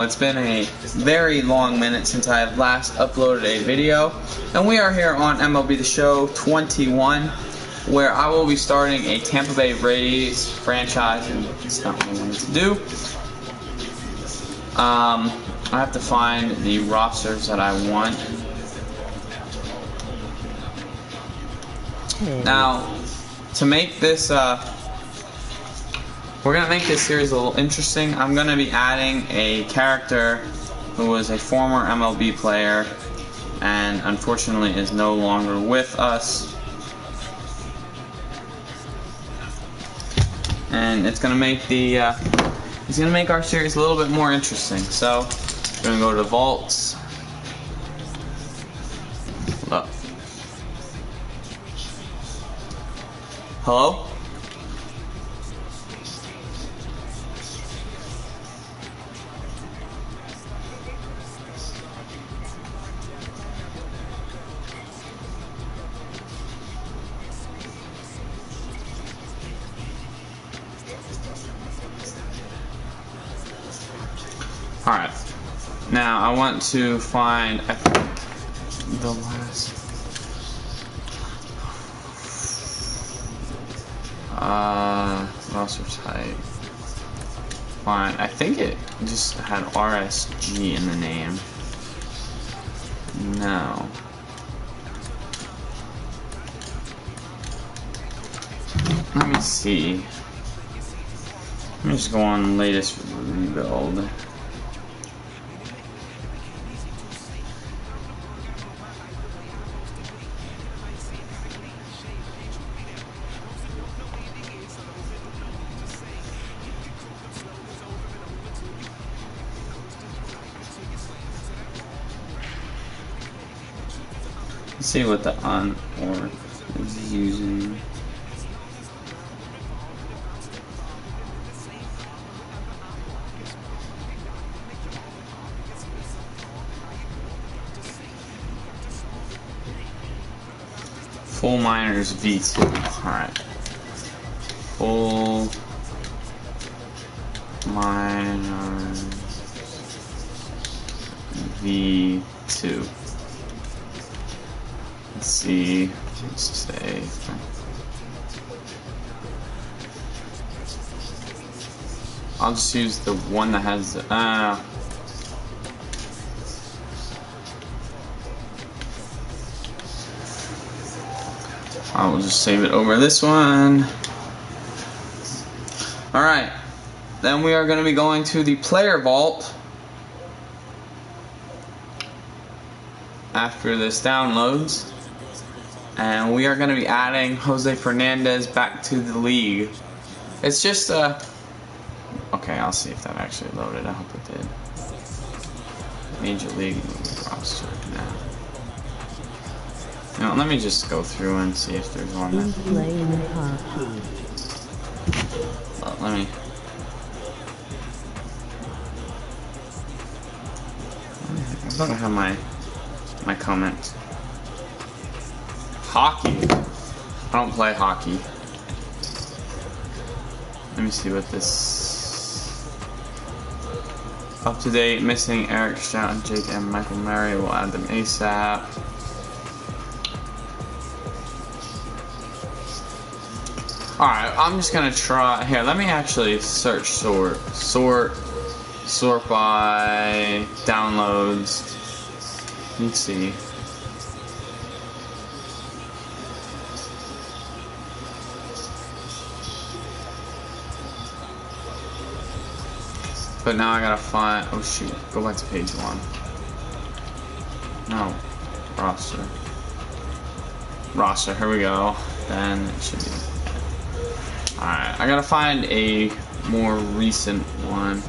It's been a very long minute since I have last uploaded a video, and we are here on MLB The Show 21, where I will be starting a Tampa Bay Rays franchise, and it's not what I wanted to do. I have to find the rosters that I want. Now, to make this, we're going to make this series a little interesting. I'm going to be adding a character who was a former MLB player and unfortunately is no longer with us. And it's going to make it's going to make our series a little bit more interesting. So, we're going to go to Vaults. Hold up. Hello? Alright, now I want to find, I think, the last, roster type, fine, I think it just had RSG in the name, no, let me see, let me just go on latest rebuild. Let's see what the on-or is using. Full Miners V2. Alright. Full Miners V2. Let's see. Let's say. I'll just use the one that has. I will just save it over this one. Alright. Then we are going to be going to the player vault after this downloads. And we are going to be adding Jose Fernandez back to the league. It's just okay, I'll see if that actually loaded. I hope it did. Major League roster now. Now, let me just go through and see if there's one that... let me... I don't have my comment. Hockey. I don't play hockey. Let me see what this... Up to date, missing Eric Stroud, Jake and Michael Murray. We'll add them ASAP. Alright, I'm just gonna try. Here, let me actually search sort by downloads. Let's see. But now I gotta find. Oh shoot! Go back to page 1. No, roster. Roster. Here we go. Then it should be. Alright, I gotta find a more recent one.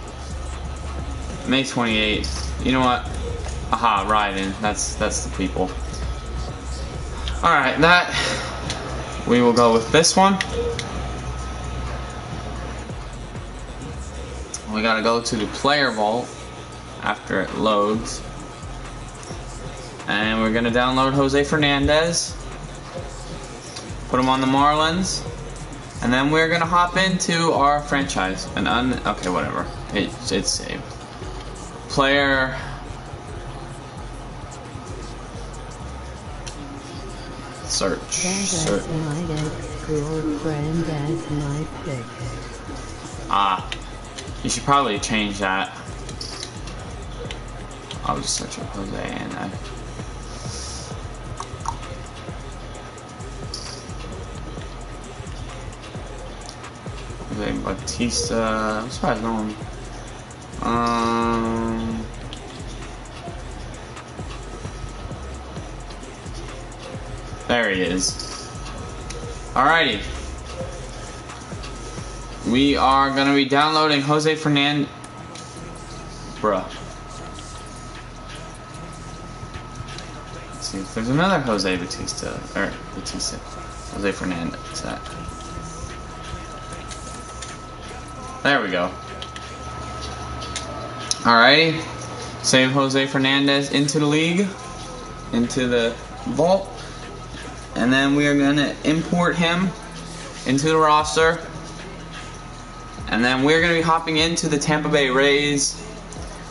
May 28th. You know what? Aha, Ryden. That's the people. Alright, that we will go with this one. We gotta go to the player vault after it loads. And we're gonna download Jose Fernandez. Put him on the Marlins. And then we're gonna hop into our franchise. Okay, whatever. It's saved. player. Search. Search. My ex-girlfriend as my pick. You should probably change that. I'll just search up Jose and Jose Bautista. I'm surprised no one. There he is. Alrighty. We are gonna be downloading Jose Fernandez. Bruh. Let's see if there's another Jose Bautista. Or Bautista. Jose Fernandez. There we go. Alrighty. Save Jose Fernandez into the league. Into the vault. And then we are going to import him into the roster. And then we're going to be hopping into the Tampa Bay Rays.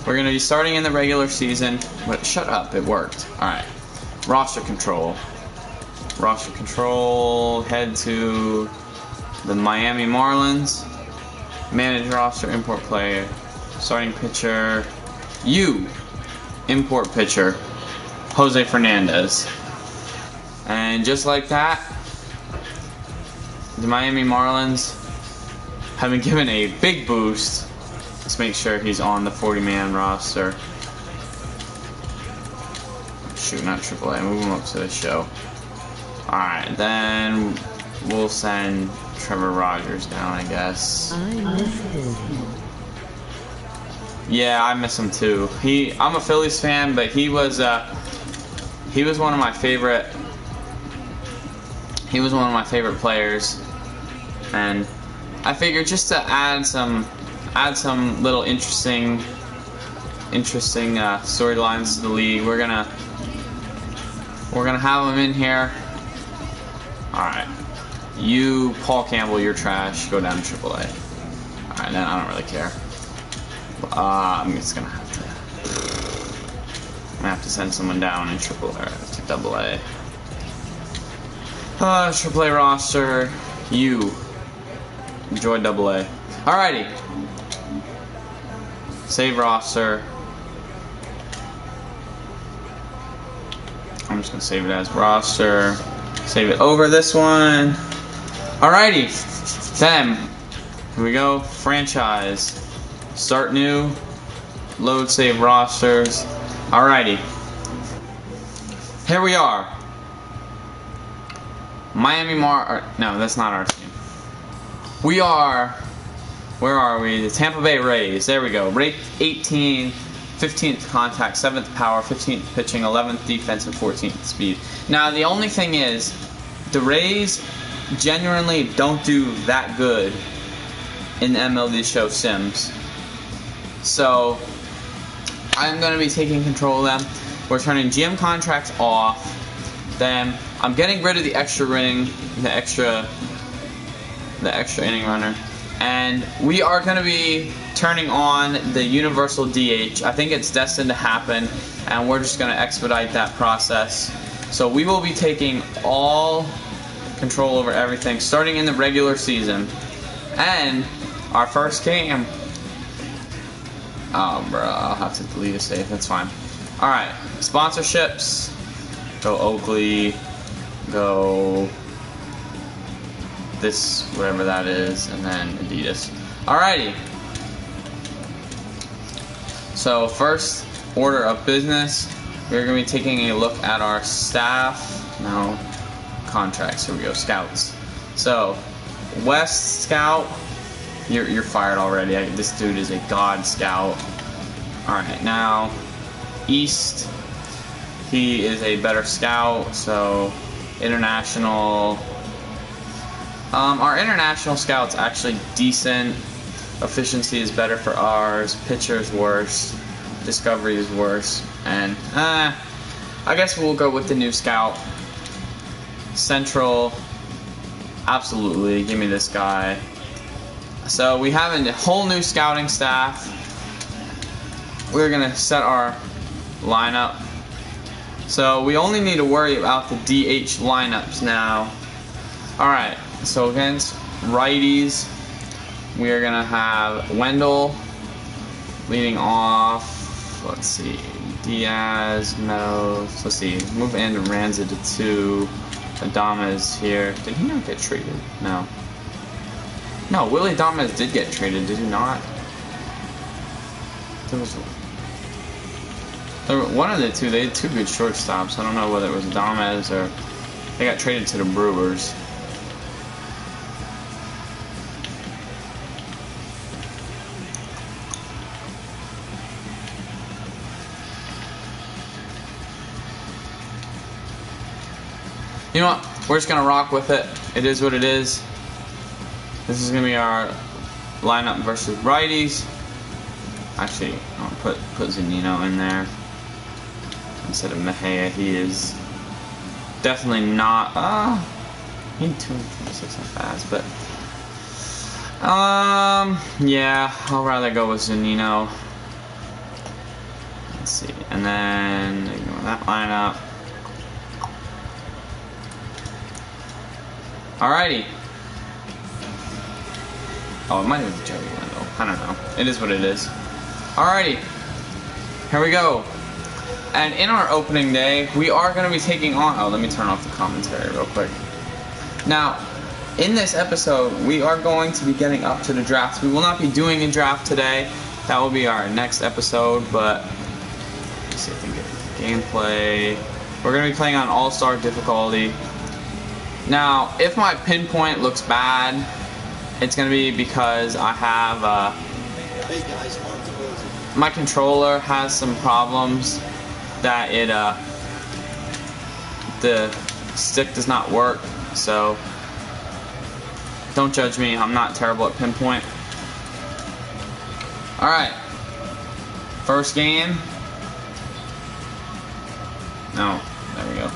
We're going to be starting in the regular season. But shut up, it worked. Alright. Roster control. Roster control. Head to the Miami Marlins. Manage roster, import player. Starting pitcher. Import pitcher. Jose Fernandez. And just like that, the Miami Marlins have been given a big boost. Let's make sure he's on the 40-man roster. Shoot, not AAA. Move him up to the show. Alright, then we'll send Trevor Rogers down, I guess. I miss him. Yeah, I miss him too. I'm a Phillies fan, but he was one of my favorite. He was one of my favorite players, and I figured just to add some little interesting storylines to the league, we're gonna have him in here. All right, you Paul Campbell, you're trash. Go down to AAA. All right, then I don't really care. I'm just gonna have to send someone down in to AA. AAA roster, enjoy AA. Alrighty. Save roster. I'm just gonna save it as roster. Save it over this one. Alrighty. Then, here we go. Franchise. Start new. Load save rosters. Alrighty. Here we are. No, that's not our team. We are, where are we? The Tampa Bay Rays. There we go. Rate 18, 15th contact, 7th power, 15th pitching, 11th defense, and 14th speed. Now, the only thing is, the Rays genuinely don't do that good in the MLB show Sims. So, I'm going to be taking control of them. We're turning GM contracts off. Then I'm getting rid of the extra inning runner, and we are going to be turning on the universal DH. I think it's destined to happen, and we're just going to expedite that process. So we will be taking all control over everything, starting in the regular season. And our first game. Oh, bro, I'll have to delete a save. That's fine. All right, sponsorships. Go Oakley, go this, whatever that is, and then Adidas. Alrighty. So first order of business, we're going to be taking a look at our staff. No, contracts. Here we go, scouts. So West Scout, you're fired already. This dude is a god scout. Alright, now East. He is a better scout, so international. Our international scout's actually decent. Efficiency is better for ours. Pitcher is worse. Discovery is worse. And I guess we'll go with the new scout. Central. Absolutely. Give me this guy. So we have a whole new scouting staff. we're gonna set our lineup. So we only need to worry about the DH lineups now. Alright, so against righties, we are gonna have Wendell leading off. Let's see, Diaz, Meadows. Let's see, move Ranza to 2. Adames here. Did he not get traded? No. No, Willie Adames did get traded, did he not? There was one of the two. They had 2 good shortstops. I don't know whether it was Adames or they got traded to the Brewers. You know what? We're just gonna rock with it. It is what it is. This is gonna be our lineup versus righties. Actually, I'll put Zunino in there instead of Mejia. He is definitely not. He had 226 on fast, but yeah, I'll rather go with Zunino. Let's see, and then ignore that lineup. Alrighty. Oh, it might have been Joey Wendell. I don't know. It is what it is. Alrighty. Here we go. And in our opening day, we are going to be taking on... Oh, let me turn off the commentary real quick. Now, in this episode, we are going to be getting up to the drafts. We will not be doing a draft today. That will be our next episode, but... Let's see if I can get gameplay. We're going to be playing on All-Star difficulty. Now, if my pinpoint looks bad, it's going to be because I have, my controller has some problems that the stick does not work, so don't judge me, I'm not terrible at pinpoint. Alright, first game. No, there we go.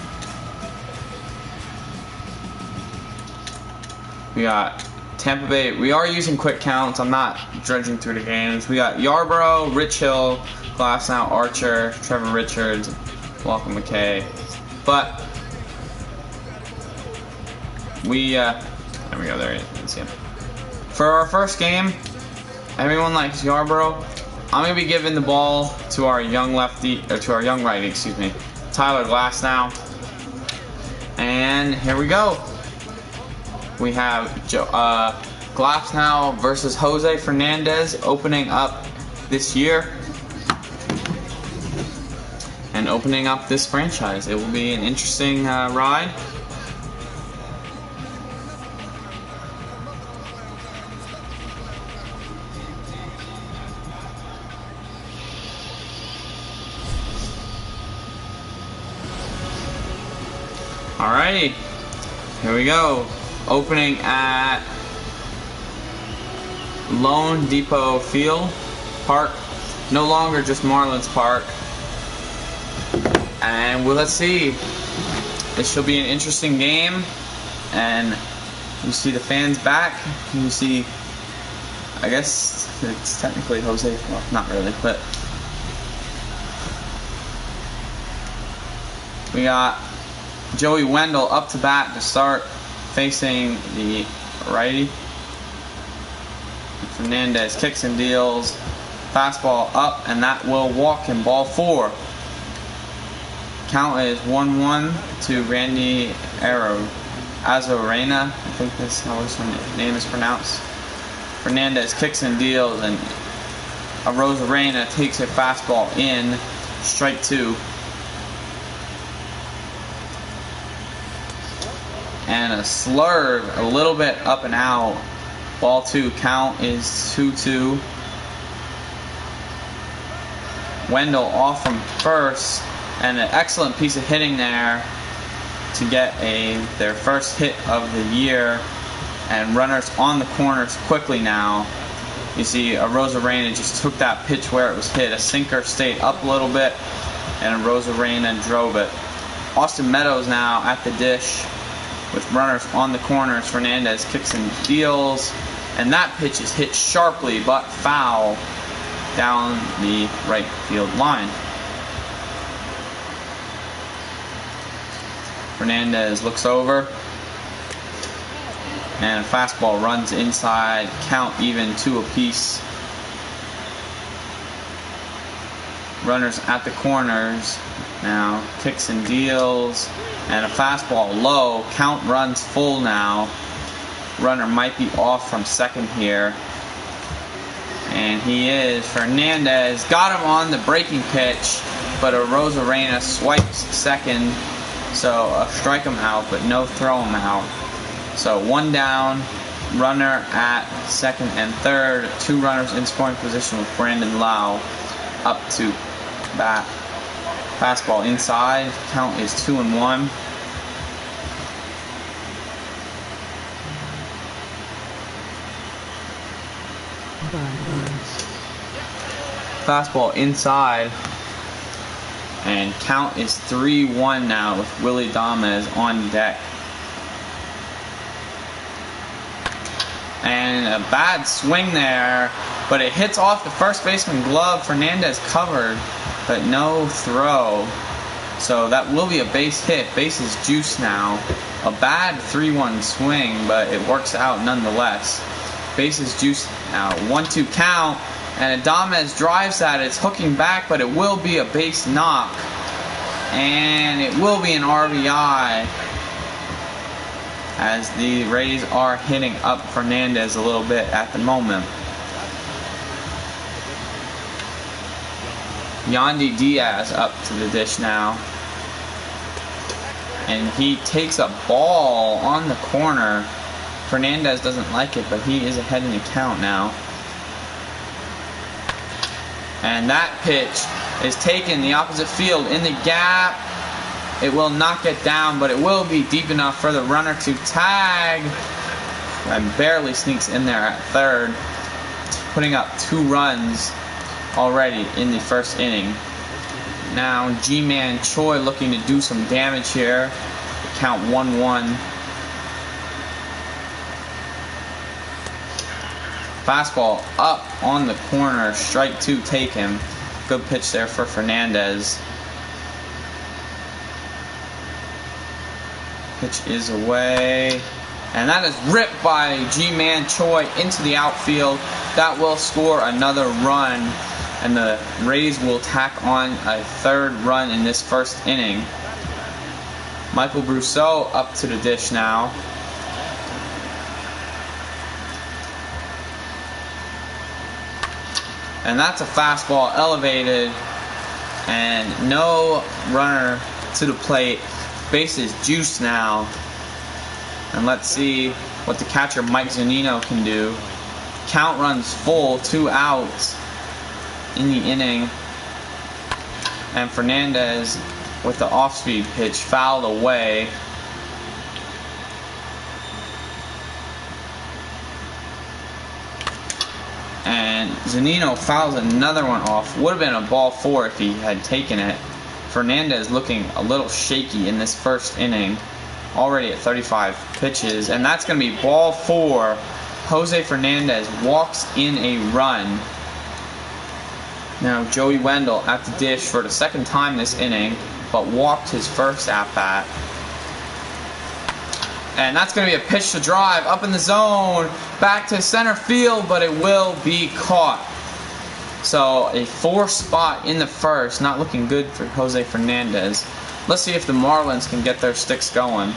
We got Tampa Bay. We are using quick counts. I'm not dredging through the games. We got Yarborough, Rich Hill, Glasnow, Archer, Trevor Richards, Walker McKay. But we there we go. There you can see him. For our first game, everyone likes Yarborough. I'm gonna be giving the ball to our young lefty, or to our young righty, excuse me, Tyler Glasnow. And here we go. We have Glasnow versus Jose Fernandez opening up this year and opening up this franchise. It will be an interesting ride. Alrighty, here we go. Opening at Lone Depot Field Park, no longer just Marlins Park. And well, let's see. This should be an interesting game. And you see the fans back. You see, I guess it's technically Jose. Well, not really, but we got Joey Wendell up to bat to start, facing the righty. Fernandez kicks and deals. Fastball up, and that will walk him. Ball 4. Count is 1-1 to Randy Azarena. I think that's how his name is pronounced. Fernandez kicks and deals, and Arozarena takes a fastball in. Strike 2. And a slurve, a little bit up and out. Ball 2. Count is 2-2. Wendell off from first, and an excellent piece of hitting there to get their first hit of the year. And runners on the corners quickly now. You see Arozarena just took that pitch where it was hit. A sinker stayed up a little bit, and Arozarena drove it. Austin Meadows now at the dish with runners on the corners. Fernandez kicks and deals, and that pitch is hit sharply but foul. down the right field line. Fernandez looks over, and a fastball runs inside. Count even 2 apiece. Runners at the corners now, kicks and deals, and a fastball low. Count runs full now. Runner might be off from second here, and he is. Fernandez got him on the breaking pitch, but a Rosarena swipes second, so strike him out, but no throw him out. So 1 down, runner at second and third, 2 runners in scoring position with Brandon Lau up to bat. Fastball inside, count is 2-1. Fastball inside, and count is 3-1 now with Willie Dames on deck. And a bad swing there, but it hits off the first baseman glove. Fernandez covered, but no throw. So that will be a base hit. Base is juiced now. A bad 3-1 swing, but it works out nonetheless. Base is juiced now. 1-2 count, and Adames drives that. It's hooking back, but it will be a base knock, and it will be an RBI, as the Rays are hitting up Fernandez a little bit at the moment. Yandy Diaz up to the dish now, and he takes a ball on the corner. Fernandez doesn't like it, but he is ahead in the count now. And that pitch is taken the opposite field in the gap. It will not get down, but it will be deep enough for the runner to tag, and barely sneaks in there at third, putting up 2 runs already in the first inning. Now G-Man Choi looking to do some damage here. Count 1-1. Fastball up on the corner, strike 2 taken. Good pitch there for Fernandez. Pitch is away, and that is ripped by G-Man Choi into the outfield. That will score another run, and the Rays will tack on a 3rd run in this first inning. Michael Brousseau up to the dish now. And that's a fastball elevated, and no runner to the plate. Base is juiced now, and let's see what the catcher Mike Zunino can do. Count runs full, 2 outs in the inning, and Fernandez with the off-speed pitch fouled away. And Zunino fouls another one off. Would have been a ball 4 if he had taken it. Fernandez looking a little shaky in this first inning, already at 35 pitches, and that's going to be ball 4. Jose Fernandez walks in a run. Now Joey Wendell at the dish for the 2nd time this inning, but walked his first at-bat. And that's going to be a pitch to drive up in the zone, back to center field, but it will be caught. So a 4 spot in the first, not looking good for Jose Fernandez. Let's see if the Marlins can get their sticks going.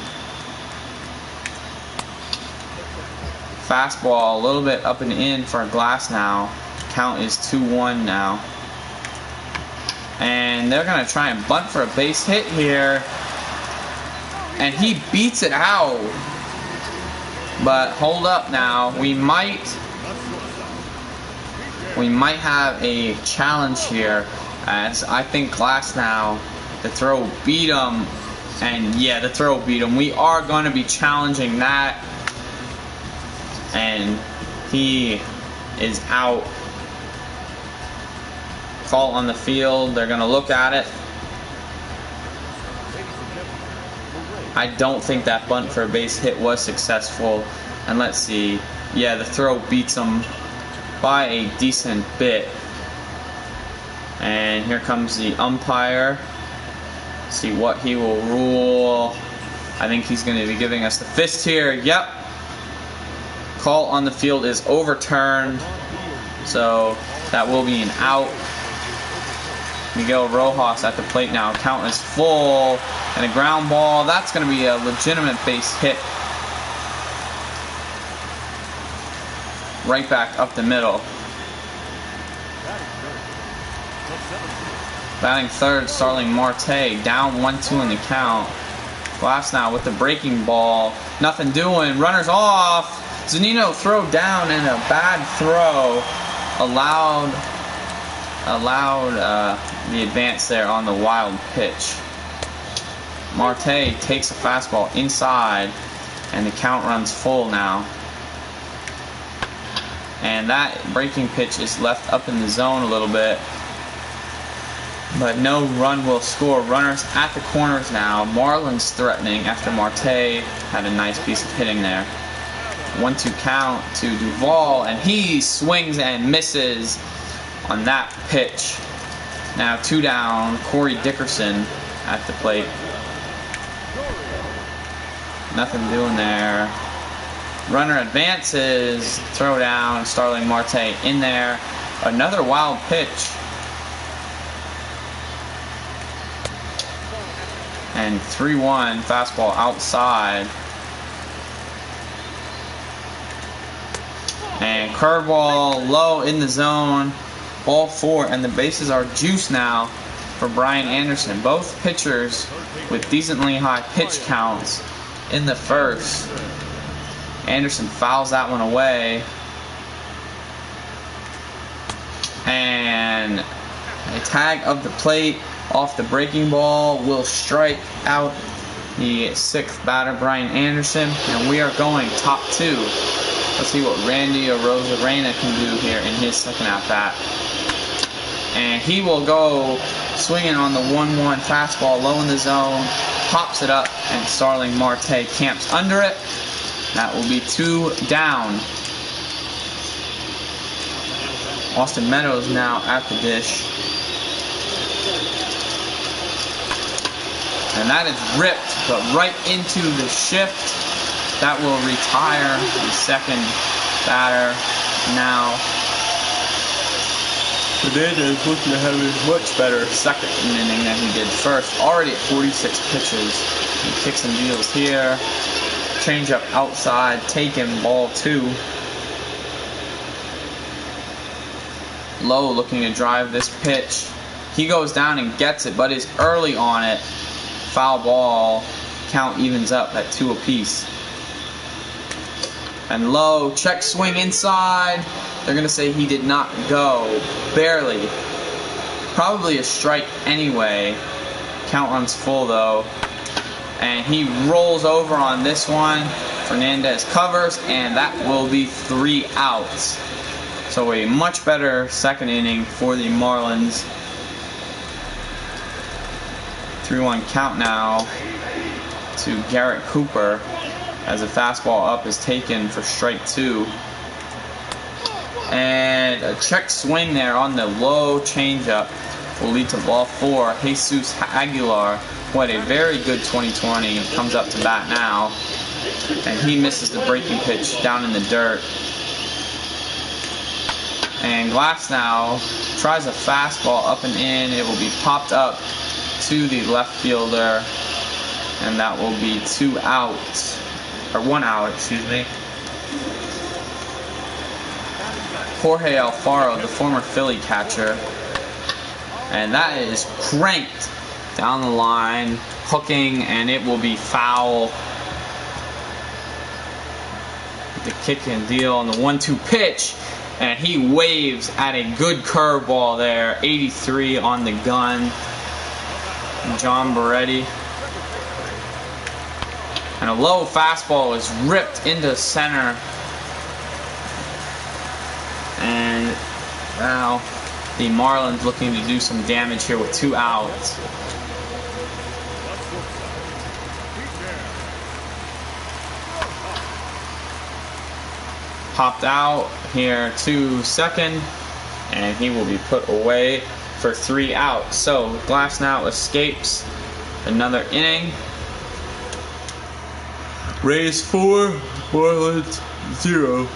Fastball a little bit up and in for a Glass now. Count is 2-1 now. And they're going to try and bunt for a base hit here. And he beats it out. But hold up now. We might have a challenge here, as I think Glass now, the throw beat him. And yeah, the throw beat him. We are going to be challenging that. And he is out. Fault on the field. They're going to look at it. I don't think that bunt for a base hit was successful. And let's see. Yeah, the throw beats him by a decent bit. And here comes the umpire. See what he will rule. I think he's going to be giving us the fist here. Yep. Call on the field is overturned. So that will be an out. Miguel Rojas at the plate now. Count is full. And a ground ball. That's going to be a legitimate base hit. Right back up the middle. Batting third, Starling Marte. Down 1-2 in the count. Glass now with the breaking ball. Nothing doing. Runners off. Zunino throw down and a bad throw. Allowed the advance there on the wild pitch. Marte takes a fastball inside, and the count runs full now. And that breaking pitch is left up in the zone a little bit, but no run will score. Runners at the corners now. Marlins threatening after Marte had a nice piece of hitting there. 1-2 count to Duvall, and he swings and misses on that pitch. Now 2 down, Corey Dickerson at the plate. Nothing doing there. Runner advances, throw down, Starling Marte in there. Another wild pitch. And 3-1, fastball outside. And curveball low in the zone. Ball 4, and the bases are juiced now for Brian Anderson. Both pitchers with decently high pitch counts in the first. Anderson fouls that one away. And a tag of the plate off the breaking ball will strike out the 6th batter, Brian Anderson. And we are going top 2. Let's see what Randy Arozarena can do here in his second at bat. And he will go swinging on the 1-1 fastball low in the zone, pops it up, and Starling Marte camps under it. That will be 2 down. Austin Meadows now at the dish. And that is ripped, but right into the shift. That will retire the second batter now. Fernandez looking to have a much better second inning than he did first. Already at 46 pitches. He kicks and deals here. Changeup outside, taken, ball 2. Lowe looking to drive this pitch. He goes down and gets it, but is early on it. Foul ball. Count evens up at 2 apiece. And Lowe, check swing inside. They're going to say he did not go. Barely. Probably a strike anyway. Count runs full though. And he rolls over on this one. Fernandez covers, and that will be 3 outs. So a much better second inning for the Marlins. 3-1 count now to Garrett Cooper as a fastball up is taken for strike 2. And a check swing there on the low changeup will lead to ball 4. Jesus Aguilar, what a very good 2020, comes up to bat now. And he misses the breaking pitch down in the dirt. And Glasnow tries a fastball up and in. It will be popped up to the left fielder. And that will be 2 outs. Or 1 out, excuse me. Jorge Alfaro, the former Philly catcher. And that is cranked down the line, hooking, and it will be foul. The kick and deal on the 1-2 pitch, and he waves at a good curveball there. 83 on the gun. John Beretti. And a low fastball is ripped into center. And now the Marlins looking to do some damage here with 2 outs. Popped out here to second, and he will be put away for 3 outs. So Glass now escapes another inning. Rays 4, Marlins 0.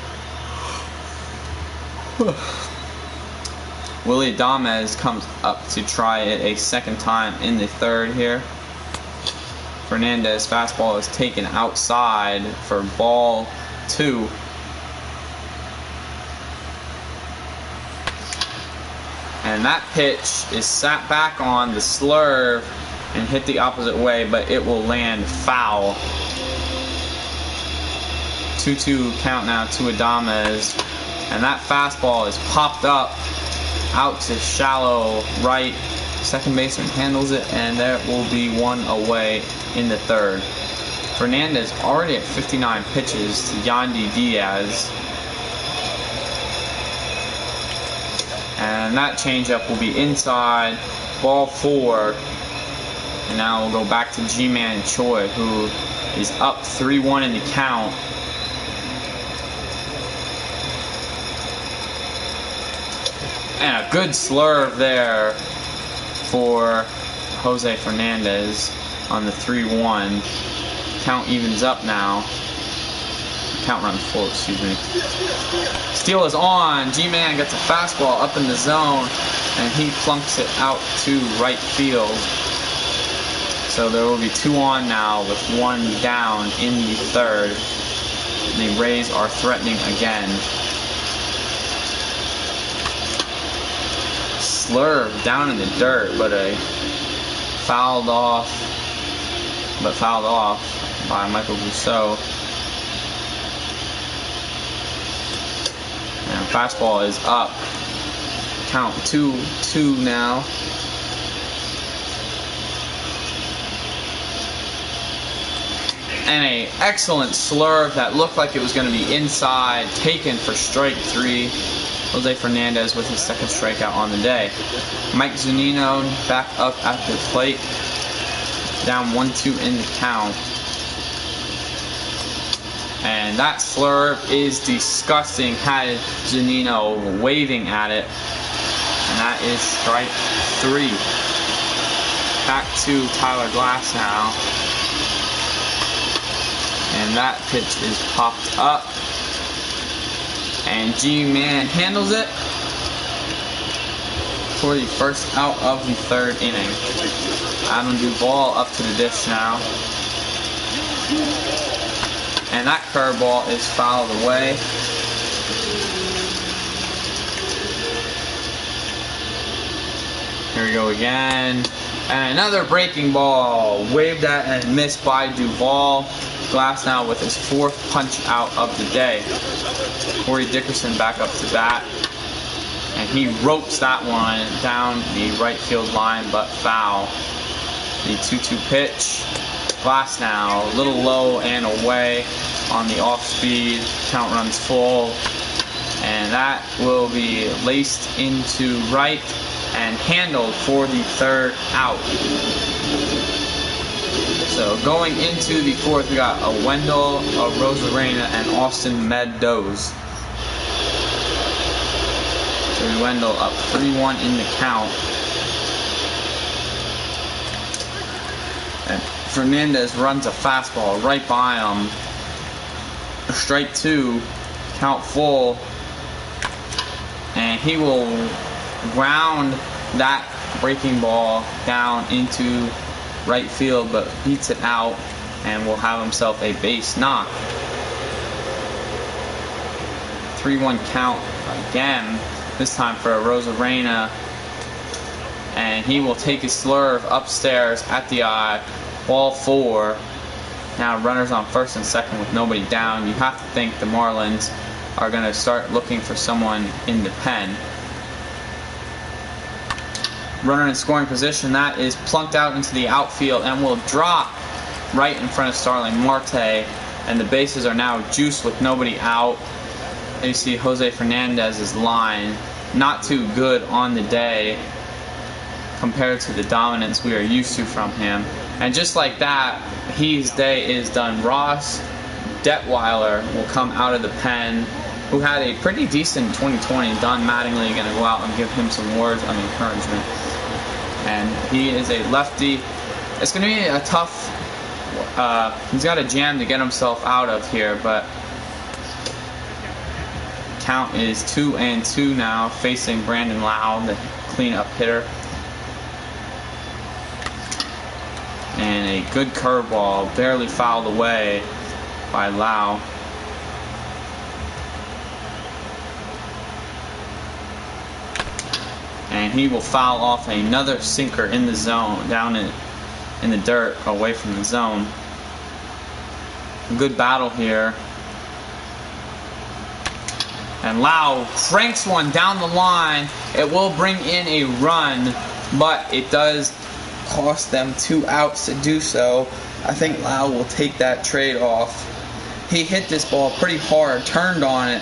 Willie Adames comes up to try it a second time in the third here. Fernandez fastball is taken outside for ball 2. And that pitch is sat back on the slurve and hit the opposite way, but it will land foul. 2-2 count now to Adames. And that fastball is popped up out to shallow right. Second baseman handles it, and there will be 1 away in the third. Fernandez already at 59 pitches to Yandy Diaz. And that changeup will be inside, ball 4. And now we'll go back to G-Man Choi, who is up 3-1 in the count. And a good slurve there for Jose Fernandez on the 3-1. Count evens up now. Count runs full, excuse me. Steal is on. G-Man gets a fastball up in the zone, and he plunks it out to right field. So there will be 2 on now with 1 down in the third. The Rays are threatening again. Slurve down in the dirt, but fouled off by Michael Rousseau. And fastball is up. Count 2-2 now. And an excellent slurve that looked like it was going to be inside, taken for strike 3. Jose Fernandez with his second strikeout on the day. Mike Zunino back up at the plate. Down 1-2 in the count. And that slurve is disgusting. Had Zunino waving at it. And that is strike 3. Back to Tyler Glass now. And that pitch is popped up. And G-Man handles it for the first out of the third inning. Adam Duvall up to the dish now. And that curveball is fouled away. Here we go again. And another breaking ball. Waved at and missed by Duvall. Glass now with his 4th punch out of the day. Corey Dickerson back up to bat. And he ropes that one down the right field line, but foul. The 2-2 pitch. Glass now, a little low and away on the off speed. Count runs full. And that will be laced into right and handled for the third out. So going into the fourth, we got a Wendell, a Rosarena, and Austin Meadows. So Wendell up 3-1 in the count. And Fernandez runs a fastball right by him. Strike 2, count full. And he will ground that breaking ball down into right field, but beats it out and will have himself a base knock. 3-1 count again, this time for Rosarena, and he will take his slurve upstairs at the eye. Ball 4. Now runners on first and second with nobody down. You have to think the Marlins are going to start looking for someone in the pen. Runner in scoring position, that is plunked out into the outfield and will drop right in front of Starling Marte, and the bases are now juiced with nobody out. And you see Jose Fernandez's line, not too good on the day compared to the dominance we are used to from him. And just like that, his day is done. Ross Detweiler will come out of the pen who had a pretty decent 2020. Don Mattingly going to go out and give him some words of encouragement. And he is a lefty. It's going to be a tough, he's got a jam to get himself out of here, but count is 2-2 now, facing Brandon Lau, the cleanup hitter. And a good curveball, barely fouled away by Lau. And he will foul off another sinker in the zone, down in the dirt, away from the zone. Good battle here. And Lau cranks one down the line. It will bring in a run, but it does cost them 2 outs to do so. I think Lau will take that trade off. He hit this ball pretty hard, turned on it,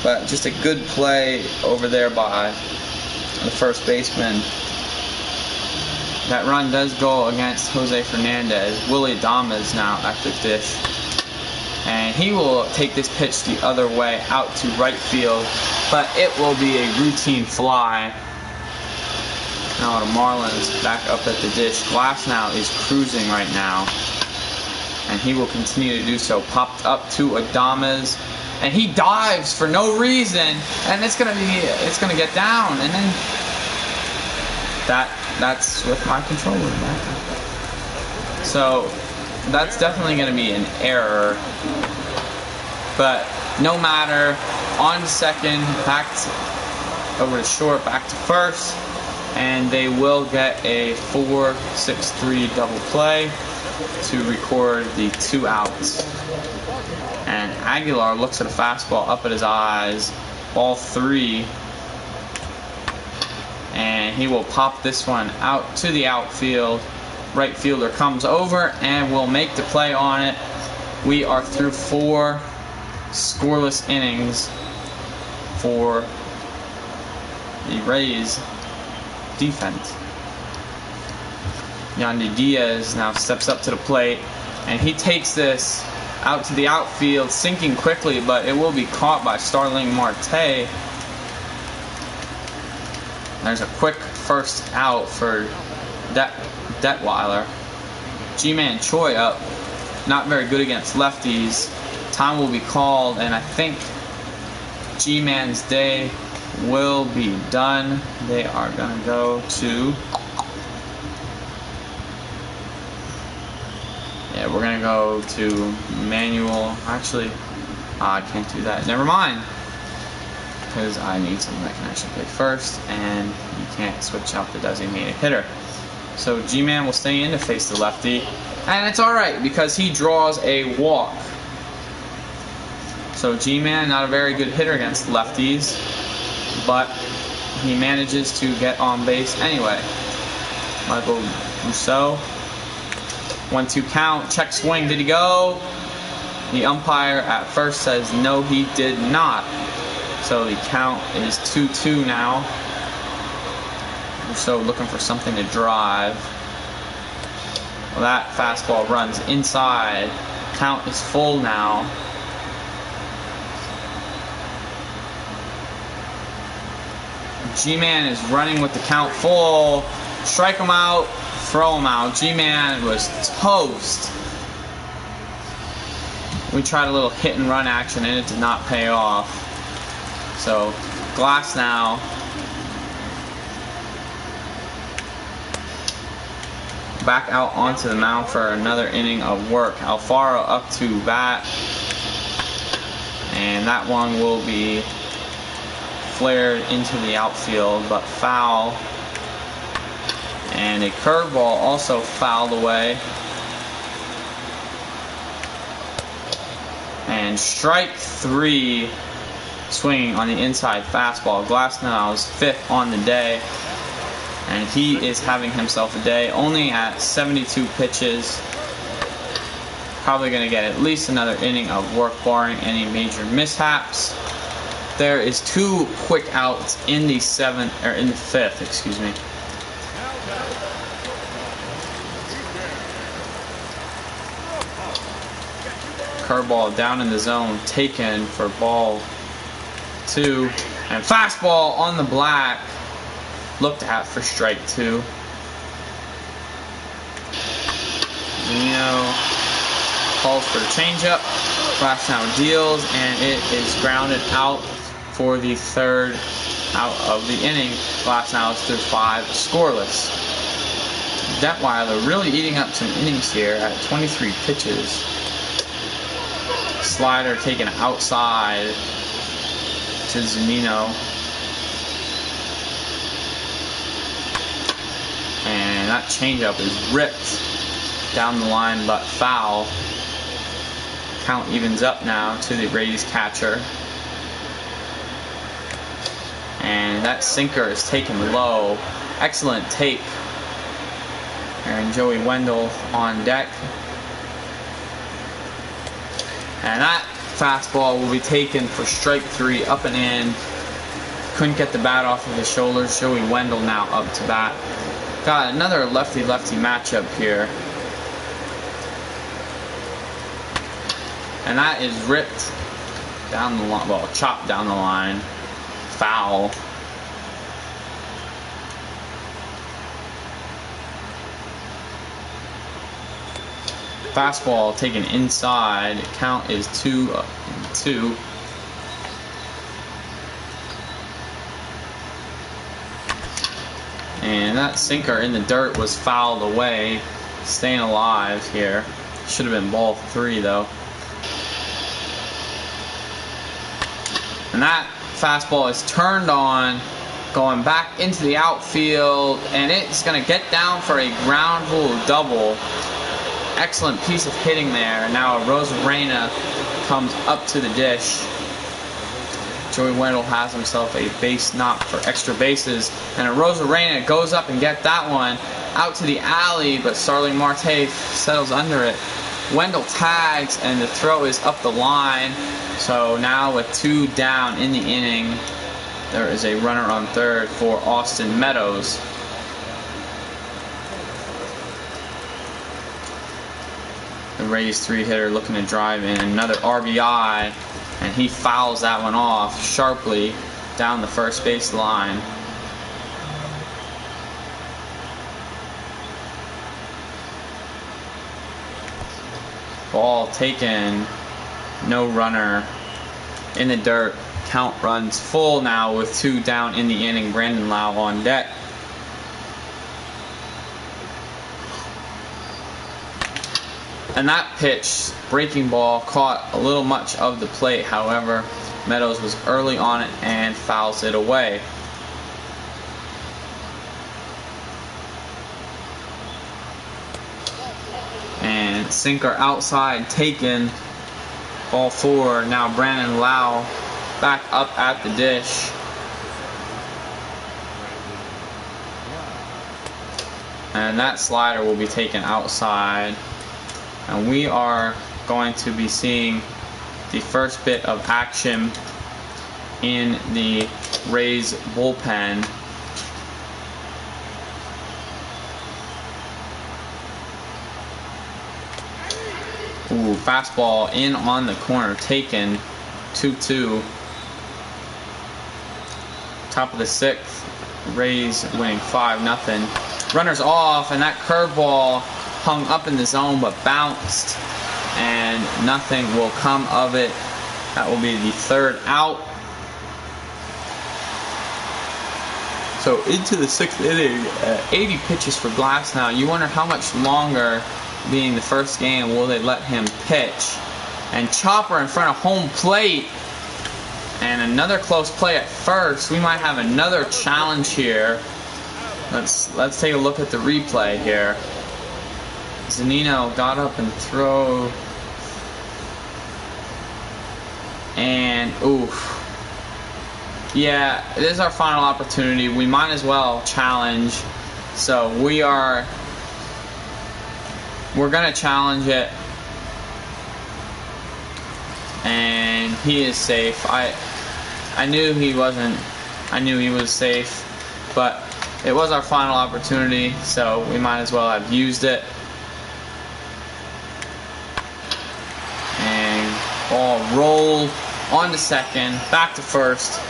but just a good play over there by the first baseman. That run does go against Jose Fernandez. Willie Adames now at the dish. And he will take this pitch the other way out to right field, but it will be a routine fly. Now the Marlins back up at the dish. Glasnow is cruising right now, and he will continue to do so. Popped up to Adames, and he dives for no reason, and it's gonna get down, and then that's with my controller, man. So that's definitely gonna be an error, but no matter. On to second, back over to short, back to first. And they will get a 4-6-3 double play to record the 2 outs. And Aguilar looks at a fastball up at his eyes, ball 3, and he will pop this one out to the outfield. Right fielder comes over and will make the play on it. We are through 4 scoreless innings for the Rays defense. Yandy Diaz now steps up to the plate, and he takes this out to the outfield, sinking quickly, but it will be caught by Starling Marte. There's a quick first out for Detweiler. G-Man Choi up, not very good against lefties. Time will be called, and I think G-Man's day will be done. They are going to go to... Yeah, we're going to go to manual. Actually, I can't do that. Never mind. Because I need someone that can actually play first, and you can't switch out the designated hitter. So G-Man will stay in to face the lefty. And it's alright, because he draws a walk. So G-Man, not a very good hitter against lefties, but he manages to get on base anyway. Michael Rousseau. 1-2 count. Check swing. Did he go? The umpire at first says no, he did not. So the count is 2-2 now. Rousseau looking for something to drive. Well, that fastball runs inside. Count is full now. G-Man is running with the count full. Strike him out, throw him out. G-Man was toast. We tried a little hit and run action and it did not pay off. So Glasnow back out onto the mound for another inning of work. Alfaro up to bat, and that one will be flared into the outfield, but foul. And a curveball also fouled away. And strike 3, swinging on the inside fastball. Glasnow's 5th on the day, and he is having himself a day, only at 72 pitches. Probably going to get at least another inning of work, barring any major mishaps. There is 2 quick outs in the 5th, excuse me. Curveball down in the zone, taken for ball 2. And fastball on the black. Looked at for strike 2. Zunino calls for the changeup. Glasnow deals, and it is grounded out for the 3rd out of the inning. Glasnow is through 5 scoreless. Detweiler really eating up some innings here at 23 pitches. Slider taken outside to Zunino. And that changeup is ripped down the line but foul. Count evens up now to the Rays catcher. And that sinker is taken low. Excellent take. And Joey Wendell on deck. And that fastball will be taken for strike 3, up and in. Couldn't get the bat off of his shoulders. Joey Wendell now up to bat. Got another lefty-lefty matchup here. And that is ripped down the line, well, chopped down the line. Foul. Fastball taken inside. Count is 2-2. And that sinker in the dirt was fouled away. Staying alive here. Should have been ball 3 though. And that fastball is turned on, going back into the outfield, and it's going to get down for a ground rule double. Excellent piece of hitting there. Now Rosarena comes up to the dish. Joey Wendell has himself a base knock for extra bases, and Rosarena goes up and get that one out to the alley, but Starling Marte settles under it. Wendell tags, and the throw is up the line. So now with 2 down in the inning, there is a runner on third for Austin Meadows. The Rays 3-hitter looking to drive in another RBI, and he fouls that one off sharply down the first base line. Ball taken, no runner in the dirt. Count runs full now with 2 down in the inning. Brandon Lau on deck. And that pitch, breaking ball, caught a little much of the plate. However, Meadows was early on it and fouls it away. And sinker outside taken. Ball 4. Now Brandon Lau back up at the dish. And that slider will be taken outside. And we are going to be seeing the first bit of action in the Rays bullpen. Ooh, fastball in on the corner taken. 2-2. Top of the 6th. Rays winning 5-0. Runners off, and that curveball hung up in the zone but bounced, and nothing will come of it. That will be the 3rd out. So into the 6th inning, 80 pitches for Glasnow. You wonder how much longer, being the first game, will they let him pitch. And chopper in front of home plate, and another close play at first. We might have another challenge here. Let's take a look at the replay here. Zunino got up and threw, and oof. Yeah, it is our final opportunity. We might as well challenge. So we're gonna challenge it, and he is safe. I knew he wasn't. I knew he was safe, but it was our final opportunity, so we might as well have used it. And ball rolled on to second, back to first,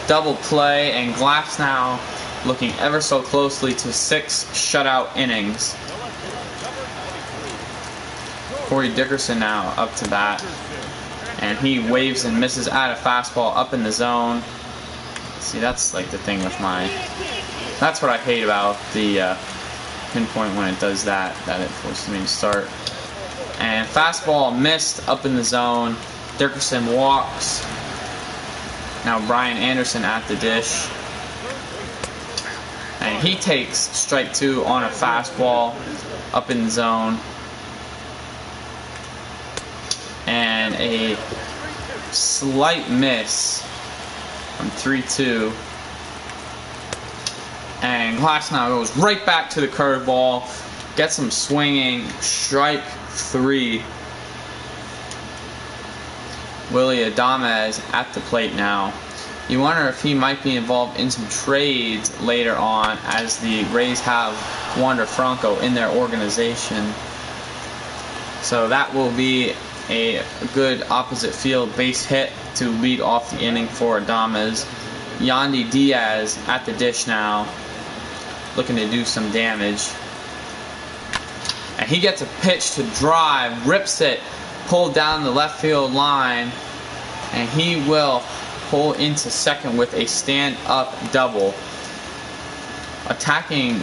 double play, and Glasnow looking ever so closely to 6 shutout innings. Corey Dickerson now up to bat, and he waves and misses at a fastball up in the zone. See, that's like the thing with that's what I hate about the pinpoint when it does that it forces me to start. And fastball missed up in the zone. Dickerson walks. Now Brian Anderson at the dish. And he takes strike 2 on a fastball up in the zone. And a slight miss from 3-2. And Glasnow goes right back to the curveball. Gets him swinging. Strike 3. Willie Adames at the plate now. You wonder if he might be involved in some trades later on, as the Rays have Wander Franco in their organization. So that will be a good opposite field base hit to lead off the inning for Adames. Yandy Diaz at the dish now, looking to do some damage. And he gets a pitch to drive, rips it, pulled down the left field line, and he will pull into second with a stand-up double. Attacking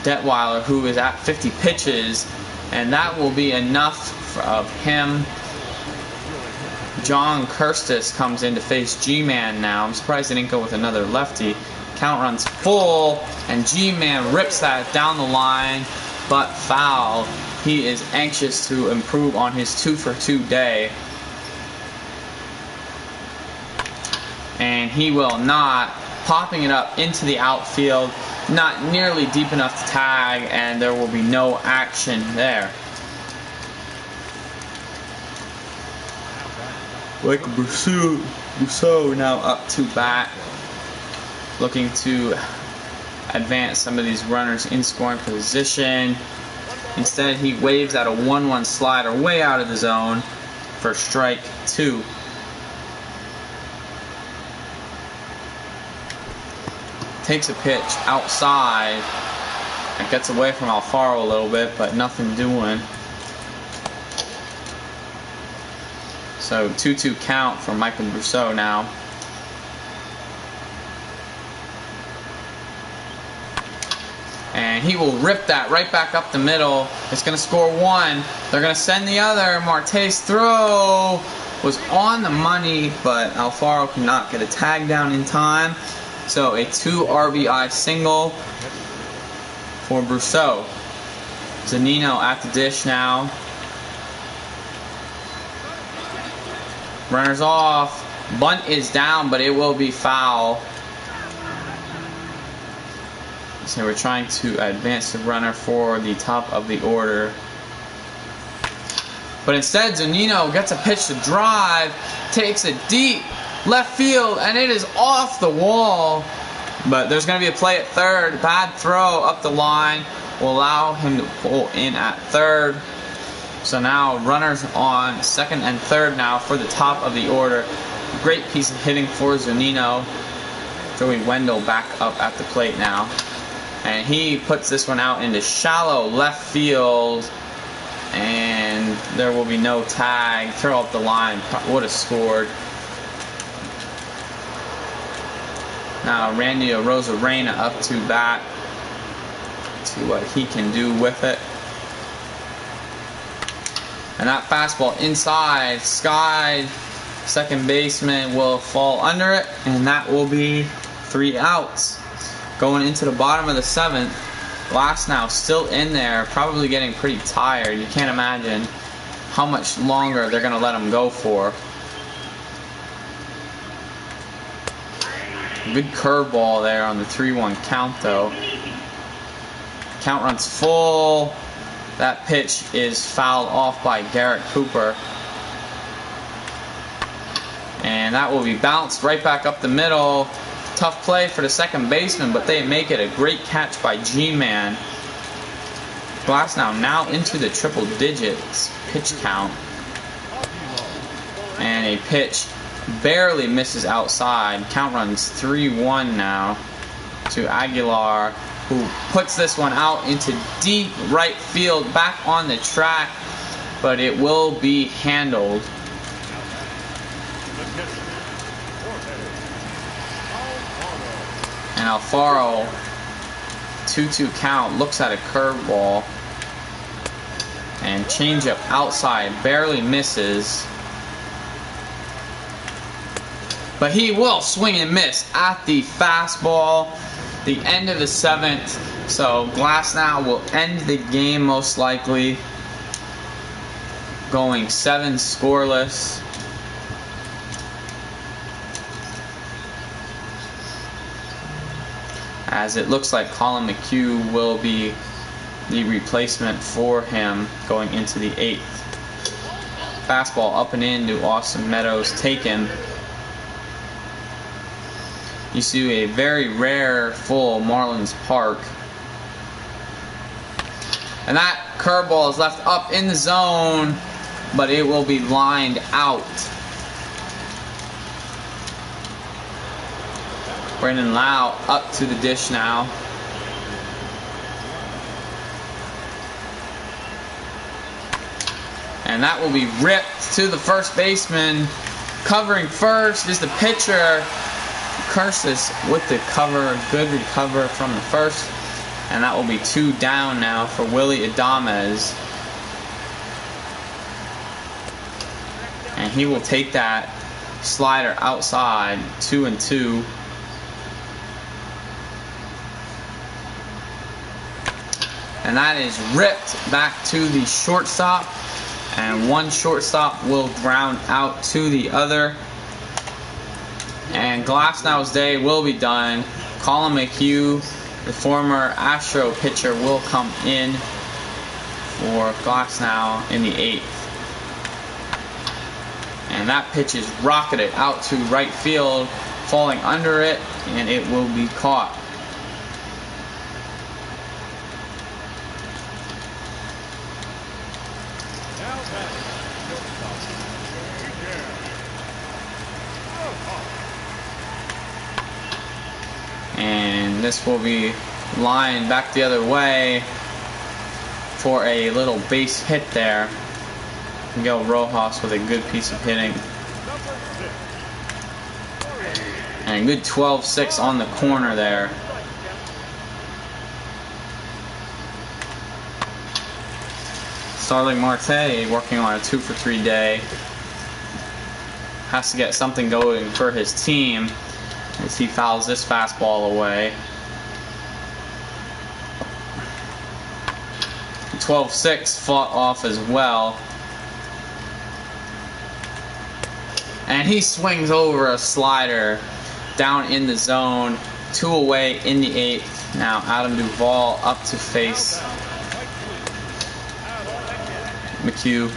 Detweiler, who is at 50 pitches, and that will be enough of him. John Kirstis comes in to face G-Man now. I'm surprised they didn't go with another lefty. Count runs full, and G-Man rips that down the line, but foul. He is anxious to improve on his 2-for-2 day. And he will not. Popping it up into the outfield, not nearly deep enough to tag, and there will be no action there. Like Brousseau now up to bat, looking to advance some of these runners in scoring position. Instead, he waves at a 1-1 slider way out of the zone for strike 2. Takes a pitch outside and gets away from Alfaro a little bit, but nothing doing. So 2-2 count for Michael Brousseau now. And he will rip that right back up the middle. It's going to score 1. They're going to send the other. Marte's throw was on the money, but Alfaro could not get a tag down in time. So a 2 RBI single for Brousseau. Zunino at the dish now. Runners off. Bunt is down, but it will be foul. So we're trying to advance the runner for the top of the order. But instead, Zunino gets a pitch to drive, takes it deep left field, and it is off the wall. But there's going to be a play at third. Bad throw up the line will allow him to pull in at third. So now runners on second and third now for the top of the order. Great piece of hitting for Zunino. Joey Wendell back up at the plate now. And he puts this one out into shallow left field. And there will be no tag. Throw up the line. Would have scored. Now Randy Arozarena up to bat. See what he can do with it. And that fastball inside. Sky, second baseman, will fall under it. And that will be 3 outs. Going into the bottom of the 7th. Glasnow still in there, probably getting pretty tired. You can't imagine how much longer they're going to let him go for. Good curveball there on the 3-1 count though. Count runs full. That pitch is fouled off by Garrett Cooper. And that will be bounced right back up the middle. Tough play for the second baseman, but they make it a great catch by G-Man. Glasnow now into the triple digits pitch count. And a pitch barely misses outside. Count runs 3-1 now to Aguilar, who puts this one out into deep right field, back on the track, but it will be handled. And Alfaro, 2-2 count, looks at a curveball. And changeup outside, barely misses. But he will swing and miss at the fastball. The end of the 7th. So Glasnow will end the game most likely, going 7 scoreless. As it looks like Colin McHugh will be the replacement for him going into the 8th. Fastball up and in to Austin Meadows, taken. You see a very rare full Marlins Park. And that curveball is left up in the zone, but it will be lined out. Brandon Lau up to the dish now. And that will be ripped to the first baseman. Covering first is the pitcher. Curtis with the cover. Good recover from the first. And that will be 2 down now for Willie Adames. And he will take that slider outside. 2-2. And that is ripped back to the shortstop. And one shortstop will ground out to the other. And Glasnow's day will be done. Colin McHugh, the former Astro pitcher, will come in for Glasnow in the 8th. And that pitch is rocketed out to right field, falling under it, and it will be caught. And this will be lined back the other way for a little base hit there. Miguel Rojas with a good piece of hitting. And a good 12-6 on the corner there. Starling Marte working on a 2-for-3 day. Has to get something going for his team as he fouls this fastball away. 12-6 fought off as well. And he swings over a slider down in the zone. 2 away in the 8th. Now Adam Duvall up to face McHugh.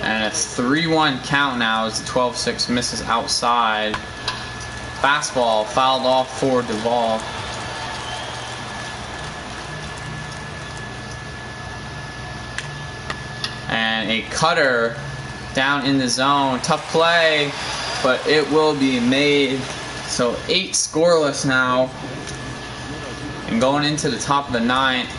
And a 3-1 count now as the 12-6 misses outside. Fastball fouled off for Duvall. And a cutter down in the zone. Tough play, but it will be made. So 8 scoreless now. And going into the top of the 9th.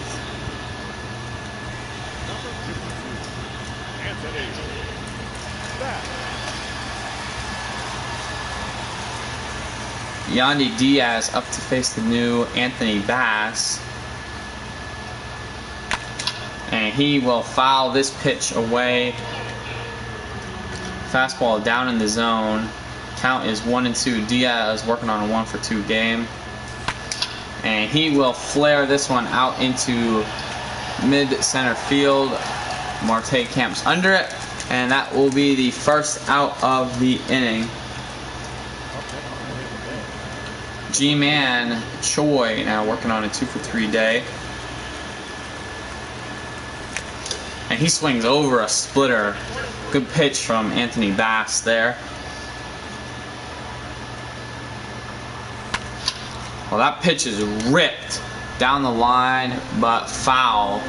Yandy Diaz up to face the new Anthony Bass. And he will foul this pitch away. Fastball down in the zone. Count is 1-2. Diaz working on a 1-for-2 game. And he will flare this one out into mid-center field. Marte camps under it. And that will be the first out of the inning. G-Man Choi now working on a 2-for-3 day. And he swings over a splitter. Good pitch from Anthony Bass there. Well, that pitch is ripped down the line, but foul.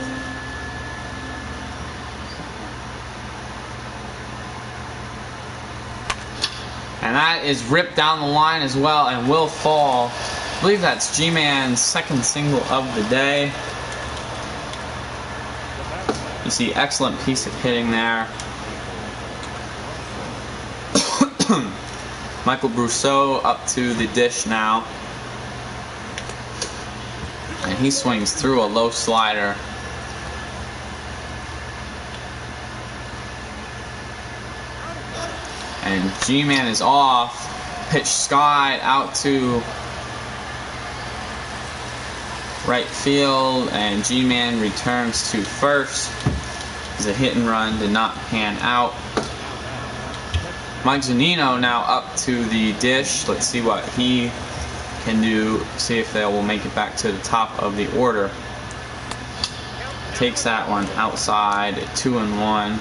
And that is ripped down the line as well and will fall. I believe that's G-Man's second single of the day. You see excellent piece of hitting there. Michael Brousseau up to the dish now. And he swings through a low slider. And G-Man is off. Pitch sky out to right field, and G-Man returns to first. The hit and run did not pan out. Mike Zunino now up to the dish. Let's see what he can do. See if they will make it back to the top of the order. Takes that one outside, 2-1.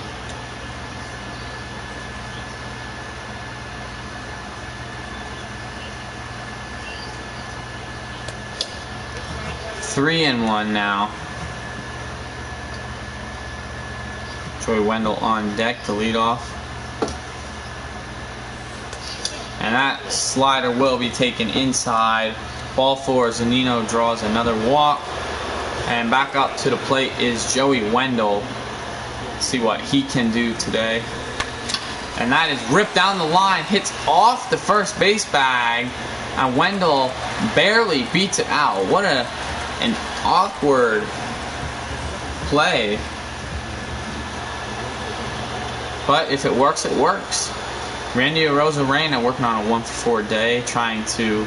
Three and one now. Joey Wendell on deck to lead off. And that slider will be taken inside. Ball 4, Zunino draws another walk. And back up to the plate is Joey Wendell. See what he can do today. And that is ripped down the line, hits off the first base bag, and Wendell barely beats it out. What an awkward play. But if it works, it works. Randy Arozarena working on a 1-for-4 day, trying to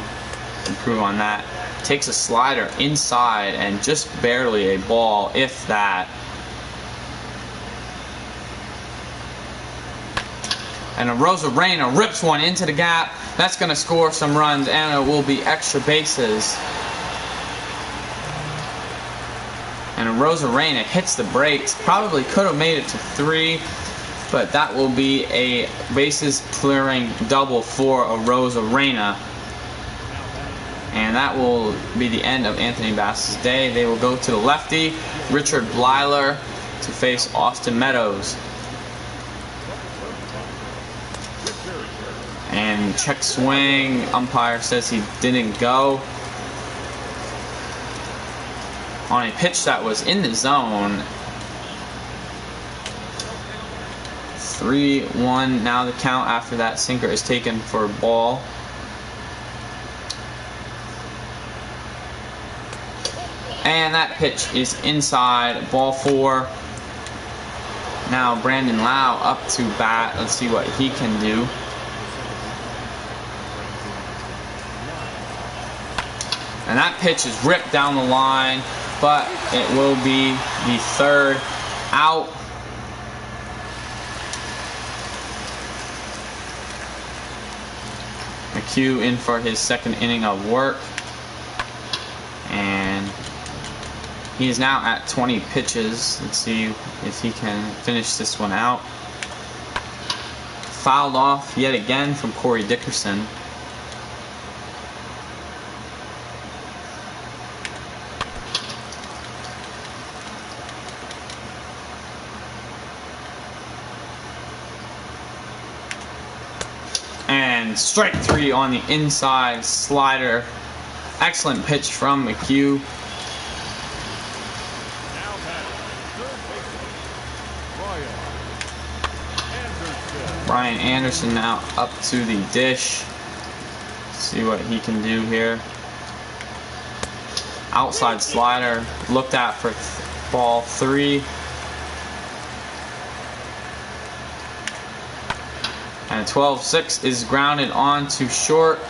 improve on that. Takes a slider inside and just barely a ball, if that. And Arozarena rips one into the gap. That's going to score some runs, and it will be extra bases. And Arozarena hits the brakes. Probably could have made it to 3. But that will be a bases clearing double for Arozarena. And that will be the end of Anthony Bass's day. They will go to the lefty, Richard Bleiler, to face Austin Meadows. And check swing, umpire says he didn't go. On a pitch that was in the zone. 3-1 now the count after that sinker is taken for a ball. And that pitch is inside, ball 4. Now Brandon Lau up to bat. Let's see what he can do. And that pitch is ripped down the line, but it will be the third out. McHugh in for his second inning of work. And he is now at 20 pitches. Let's see if he can finish this one out. Fouled off yet again from Corey Dickerson. And strike 3 on the inside slider. Excellent pitch from McHugh. Brian Anderson now up to the dish. See what he can do here. Outside slider looked at for ball 3. And 12-6 is grounded on to short.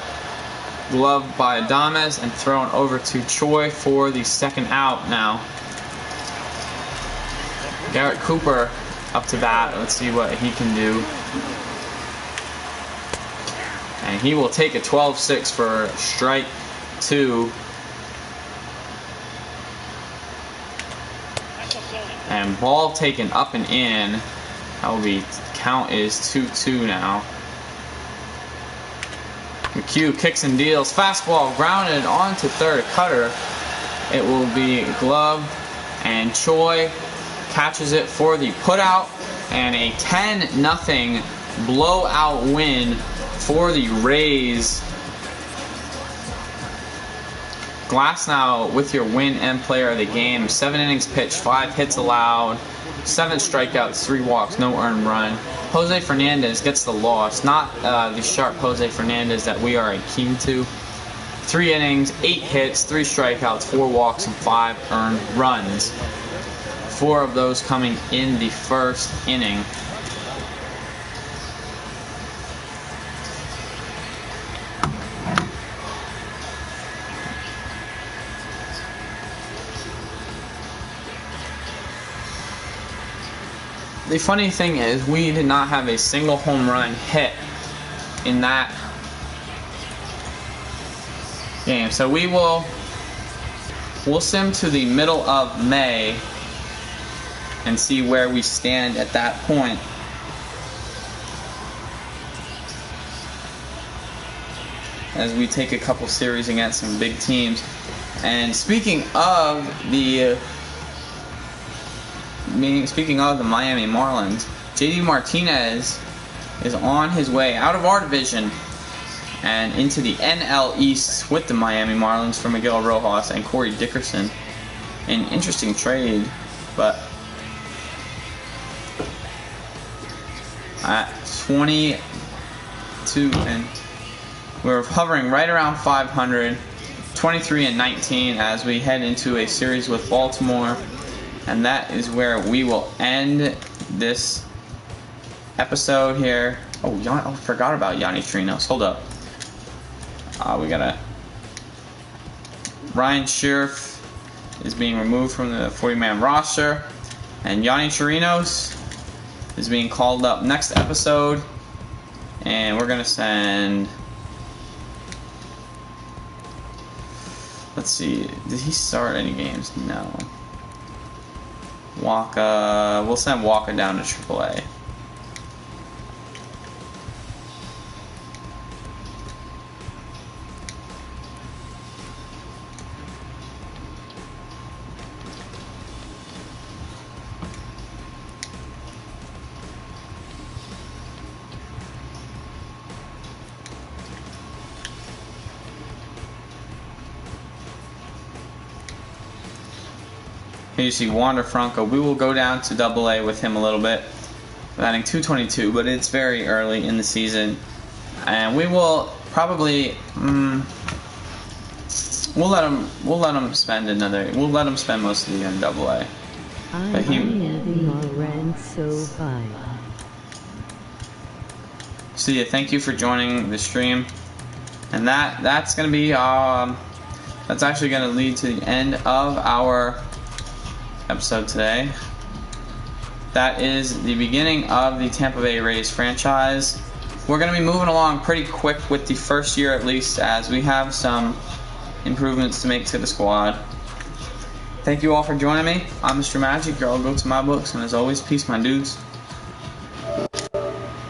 Gloved by Adames and thrown over to Choi for the second out now. Garrett Cooper up to bat. Let's see what he can do. And he will take a 12-6 for strike 2. And ball taken up and in. That will be, count is 2-2 now. McHugh kicks and deals. Fastball grounded onto third, cutter. It will be gloved, and Choi catches it for the putout, and a 10-0 blowout win for the Rays, Glasnow with your win and player of the game. 7 innings pitched, 5 hits allowed, 7 strikeouts, 3 walks, no earned run. Jose Fernandez gets the loss. Not the sharp Jose Fernandez that we are keen to. 3 innings, 8 hits, 3 strikeouts, 4 walks, and 5 earned runs. 4 of those coming in the first inning. The funny thing is, we did not have a single home run hit in that game. So we'll sim to the middle of May and see where we stand at that point. As we take a couple series against some big teams. And speaking of the Miami Marlins, JD Martinez is on his way out of our division and into the NL East with the Miami Marlins for Miguel Rojas and Corey Dickerson. An interesting trade, but at 22, and we're hovering right around 500, 23-19 as we head into a series with Baltimore. And that is where we will end this episode here. Oh, I forgot about Yanni Trinos. Hold up. We got Ryan Scherf is being removed from the 40-man roster. And Yanni Trinos is being called up next episode. And we're going to send... Let's see. Did he start any games? No. Waka, we'll send Waka down to AAA. Here you see Wander Franco. We will go down to AA with him a little bit, batting .222, but it's very early in the season, and we will probably we'll let him spend most of the year in AA. But so yeah, thank you for joining the stream, and that's gonna be that's actually gonna lead to the end of our episode today. That is the beginning of the Tampa Bay Rays franchise. We're going to be moving along pretty quick with the first year at least, as we have some improvements to make to the squad. Thank you all for joining me. I'm Mr. Magic, your all go to my books, and as always, peace my dudes.